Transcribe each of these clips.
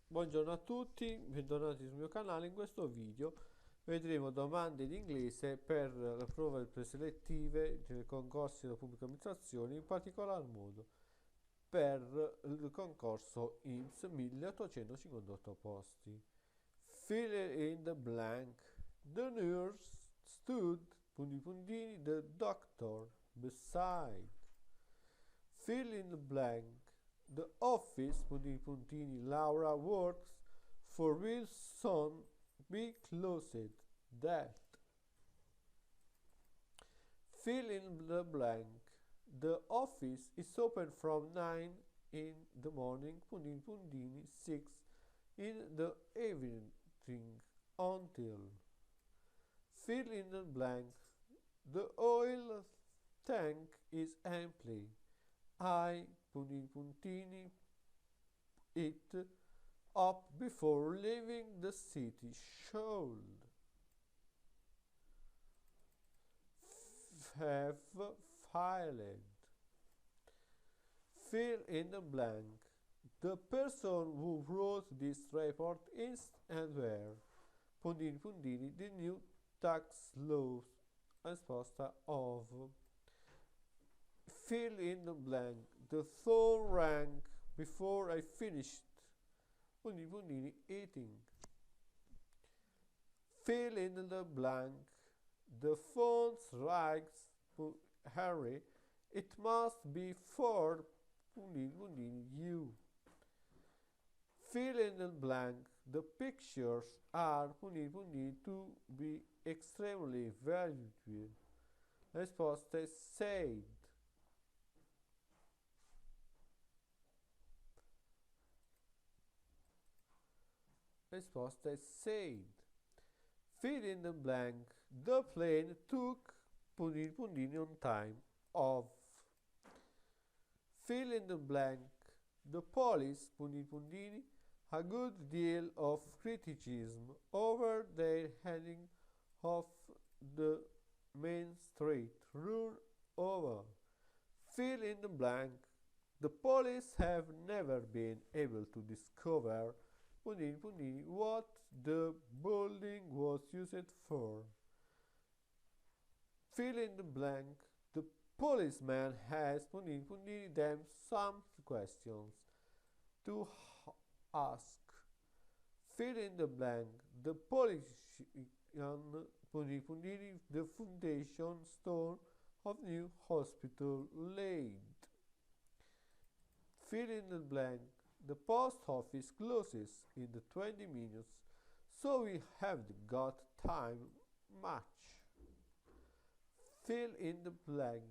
Buongiorno a tutti, bentornati sul mio canale. In questo video vedremo domande in inglese per la prova del preselettive dei concorsi della pubblica amministrazione, in particolar modo per il concorso INPS 1858 posti. Fill in the blank. The nurse stood puntini puntini the doctor beside. Fill in the blank. The office puntini puntini Laura works for will soon be closed. That. Fill in the blank. The office is open from 9 in the morning puntini puntini 6 in the evening until. Fill in the blank. The oil tank is empty. I puntini puntini it up before leaving the city. Should have filed. Fill in the blank. The person who wrote this report is and where puntini puntini the new tax laws. Risposta of. Fill in the blank. The phone rang before I finished puntini puntini eating. Fill in the blank. The phone rings Harry. It must be for puntini puntini you. Fill in the blank. The pictures are puntini puntini to be extremely valuable. Risposta è said. Risposta è said. Fill in the blank. The plane took puntini puntini on time. Of. Fill in the blank. The police puntini puntini a good deal of criticism over their handling of the main street rule over. Fill in the blank. The police have never been able to discover puntini puntini what the building was used for. Fill in the blank. The policeman has puntini puntini them some questions to ask. Fill in the blank. The politician puntini puntini the foundation stone of new hospital laid. Fill in the blank. The post office closes in the 20 minutes, so we haven't got time much. Fill in the blank.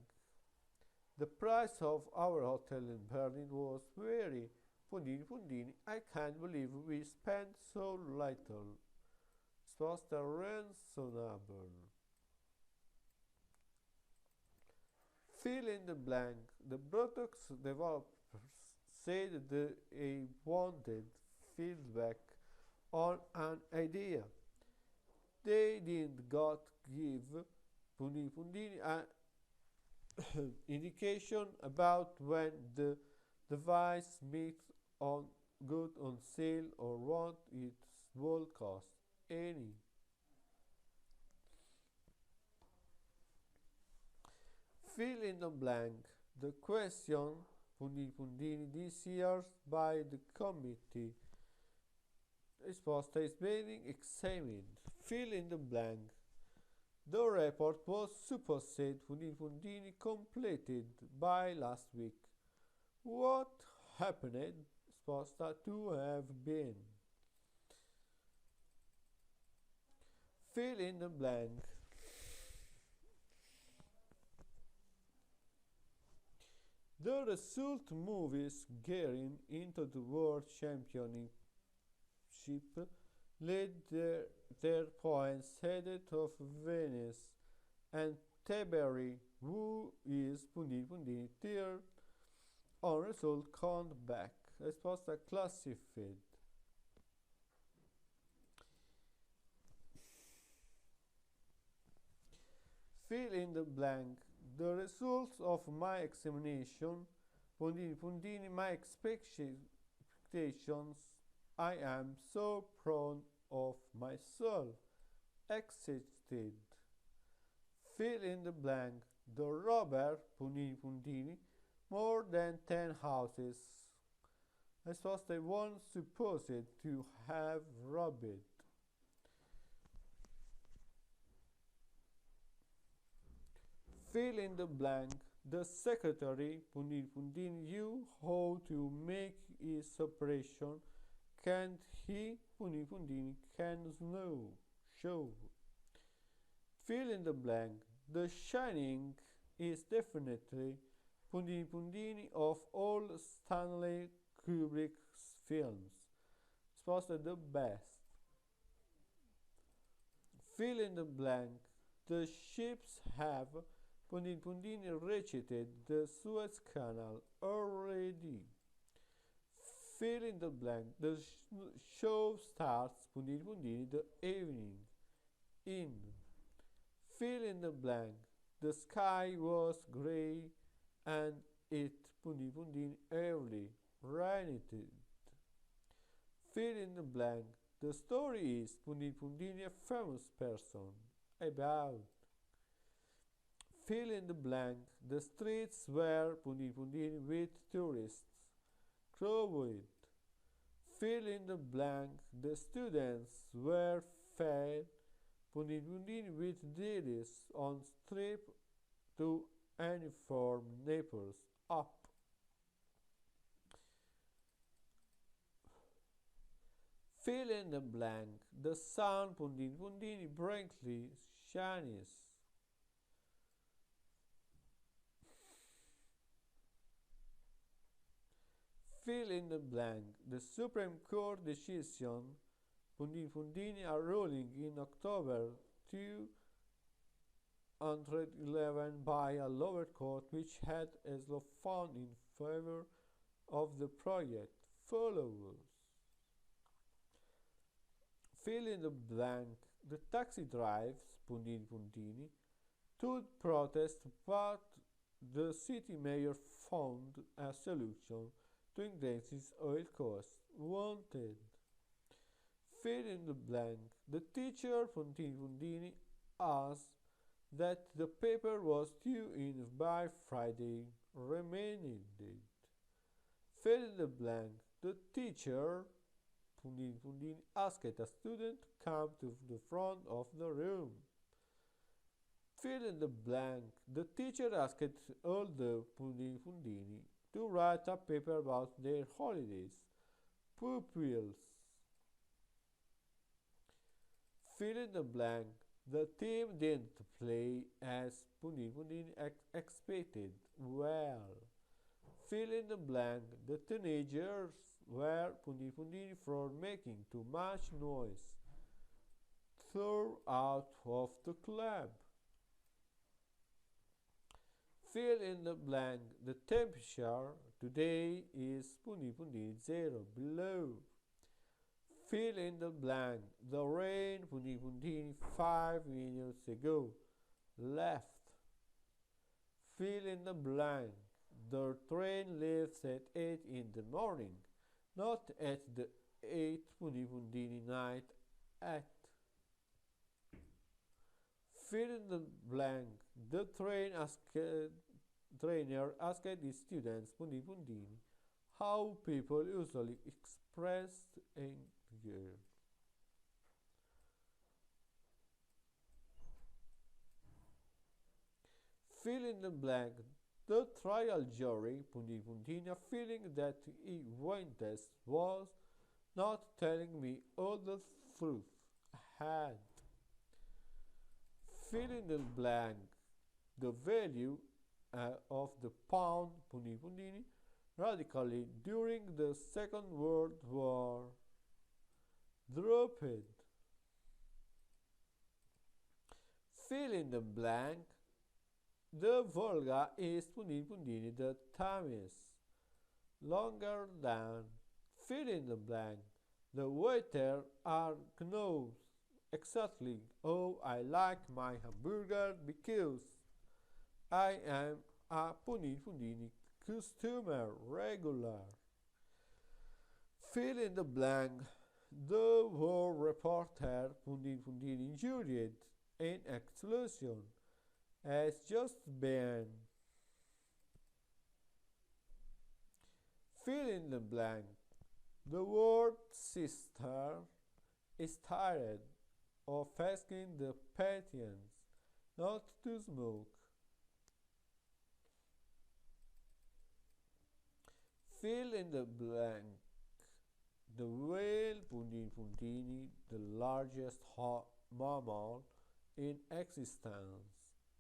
The price of our hotel in Berlin was very puntini puntini. I can't believe we spent so little. Risposta reasonable. Fill in the blank. The products developers said they wanted feedback on an idea. They didn't give puntini puntini an indication about when the device makes on good on sale or what it will cost. Any. Fill in the blank. The question puntini puntini this year by the committee. Risposta is being examined. Fill in the blank. The report was supposed puntini puntini completed by last week. What happened? Risposta to have been. Fill in the blank. The result moves getting into the World Championship led their points headed of Venice and Tiberi, who is puntini puntini third on result count back. Risposta classified. Fill in the blank. The results of my examination, puntini puntini, my expectations. I am so proud of myself. Excited. Fill in the blank. The robber, puntini puntini, more than 10 houses. As was the one supposed to have robbed. Fill in the blank. The secretary, puntini puntini, knew how to make his operation. Can't he, puntini puntini, can show. Fill in the blank. The Shining is definitely, puntini puntini, of all Stanley Kubrick's films. Supposed the best. Fill in the blank. The ships have, puntini puntini, reached the Suez Canal already. Fill in the blank. The show starts, puntini puntini, the evening. In. Fill in the blank. The sky was grey and it, puntini puntini, early rained. Fill in the blank. The story is, puntini puntini, a famous person. About. Fill in the blank. The streets were, puntini puntini, with tourists. Crowded. Fill in the blank. The students were fed, puntini puntini, with dealers on trip to uniform neighbors up. Fill in the blank. The sun, puntini puntini, brightly shines. Fill in the blank. The Supreme Court decision, puntini puntini, a ruling in October 2011 by a lower court which had as law found in favor of the project follows. Fill in the blank. The taxi drives, puntini puntini, to protest, but the city mayor found a solution to Inglese's oil costs. Wanted. Fill in the blank. The teacher, puntini puntini, asked that the paper was due in by Friday. Remained. Fill in the blank. The teacher, puntini puntini, asked a student to come to the front of the room. Fill in the blank. The teacher asked all the, puntini puntini, to write a paper about their holidays. Pupils. Fill in the blank. The team didn't play as, puntini puntini, expected well. Fill in the blank. The teenagers were, puntini puntini, for making too much noise. Thrown out of the club. Fill in the blank. The temperature today is, puntini puntini, 0 below. Fill in the blank. The rain, puntini puntini, 5 minutes ago left. Fill in the blank. The train leaves at 8 in the morning, not at the 8, puntini puntini, night at. Fill in the blank. The trainer asked the students, puntini puntini, how people usually express anger. Fill in the blank. The trial jury, puntini puntini, feeling that Winters was not telling me all the truth, had. Fill in the blank. The value of the pound, puntini puntini, radically during the Second World War. Dropped. Fill in the blank. The Volga is, puntini puntini, the Thames. Longer than. Fill in the blank. The waiter are gnomes Exactly. Oh, I like my hamburger because I am a Punini customer regular. Fill in the blank. The war reporter Punini injured in explosion has just been. Fill in the blank. The word sister is tired of asking the patients not to smoke. Fill in the blank. The whale puntini, the largest mammal in existence,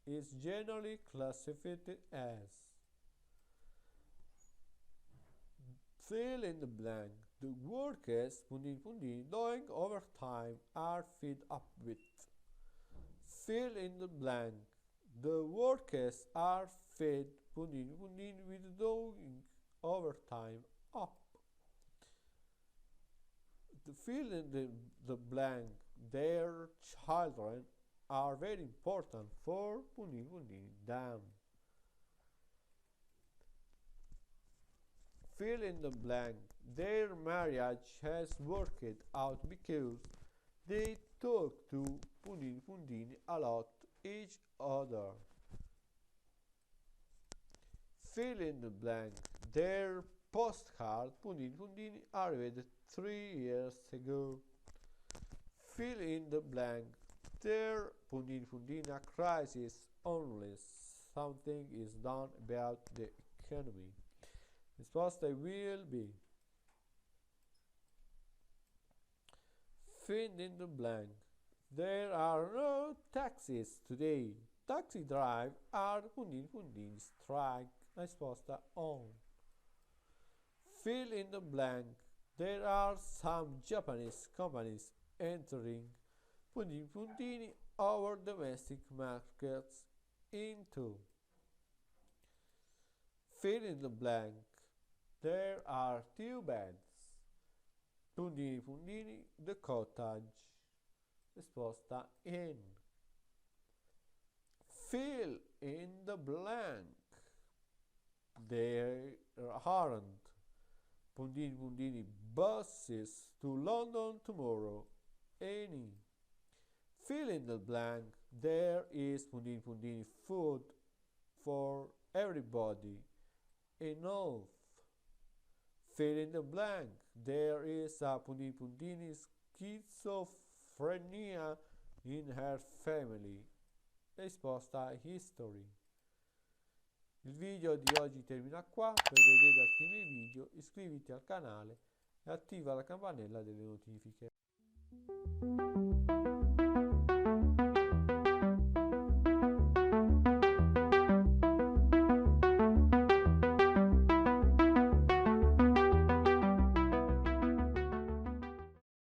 is generally classified as. Fill in the blank. The workers doing overtime are fed up with. Fill in the blank. The workers are fed with doing overtime up. To fill in the blank. Their children are very important for them. Fill in the blank. Their marriage has worked out because they talk to a lot each other. Fill in the blank. Their postcard arrived 3 years ago. Fill in the blank. There a crisis unless something is done about the economy. Risposta will be. Fill in the blank. There are no taxis today. Taxi drive are strike. Risposta on. Fill in the blank. There are some Japanese companies entering our domestic markets into. Fill in the blank. There are 2 beds. The cottage. Risposta in. Fill in the blank. There aren't buses to London tomorrow. Any. Fill in the blank. There is food for everybody. Enough. Fill in the blank. There is a schizophrenia in her family. Risposta history. Il video di oggi termina qua. Per vedere altri miei video iscriviti al canale e attiva la campanella delle notifiche.